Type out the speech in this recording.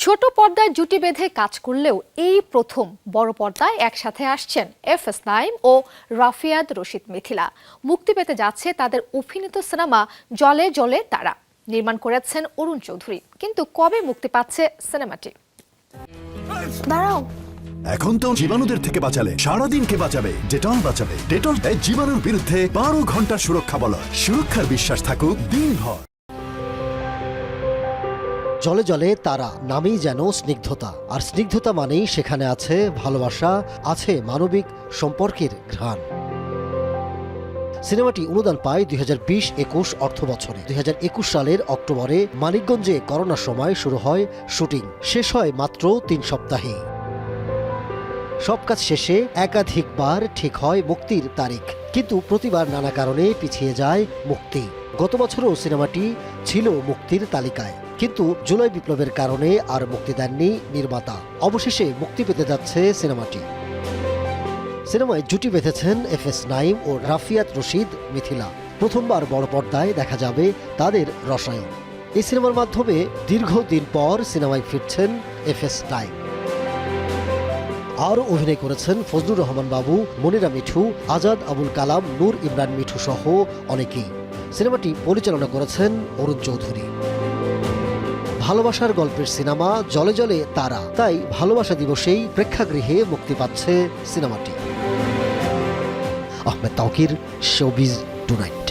ছোট পর্দায় জুটি বেঁধে কাজ করলেও এই প্রথম বড় পর্দায় একসাথে আসছেন এফএস নাঈম ও রাফিয়াত রশিদ মিথিলা। মুক্তি পেতে যাচ্ছে তাদের অভিনীত সিনেমা জলে জলে তারা। নির্মাণ করেছেন অরুণ চৌধুরী। কিন্তু কবে মুক্তি পাচ্ছে সিনেমাটি? দাঁড়াও, এখন তো জীবাণুদের থেকে বাঁচালে সারাদিনকে বাঁচাবে ডেটল। বাঁচাবে ডেটল দেয় জীবাণুর বিরুদ্ধে 12 ঘন্টার সুরক্ষা বলয়। সুরক্ষার বিশ্বাস থাকুক দিনভর। জলে জলে তারা নামেই যেন স্নিগ্ধতা, আর স্নিগ্ধতা মানেই সেখানে আছে ভালোবাসা, আছে মানবিক সম্পর্কের ঘ্রাণ। সিনেমাটি অনুদান পায় 2020-21 অর্থ বছরে। 2021 সালের অক্টোবরে মানিকগঞ্জে করোনার সময় শুরু হয় শুটিং, শেষ হয় মাত্র 3 সপ্তাহে। সব কাজ শেষে একাধিকবার ঠিক হয় মুক্তির তারিখ, কিন্তু প্রতিবার নানা কারণে পিছিয়ে যায় মুক্তি। গত বছরও সিনেমাটি ছিল মুক্তির তালিকায়, কিন্তু জুলাই বিপ্লবের কারণে আর মুক্তি দেননি নির্মাতা। অবশেষে মুক্তি পেতে যাচ্ছে সিনেমাটি। সিনেমায় জুটি বেঁধেছেন এফএস নাঈম ও রাফিয়াত রশিদ মিথিলা। প্রথমবার বড় পর্দায় দেখা যাবে তাদের রসায়ন। এই সিনেমার মাধ্যমে দীর্ঘদিন পর সিনেমায় ফিরছেন এফএস নাঈম। আরও অভিনয় করেছেন ফজলুর রহমান বাবু, মনিরা মিঠু, আজাদ আবুল কালাম, নূর ইমরান মিঠু সহ অনেকেই। সিনেমাটি পরিচালনা করেছেন অরুণ চৌধুরী। ভালোবাসার গল্পের সিনেমা জলে জলে তারা, তাই ভালোবাসা দিবসেই প্রেক্ষাগৃহে মুক্তি পাচ্ছে সিনেমাটি। Ahmed Tauquir, showbiz tonight.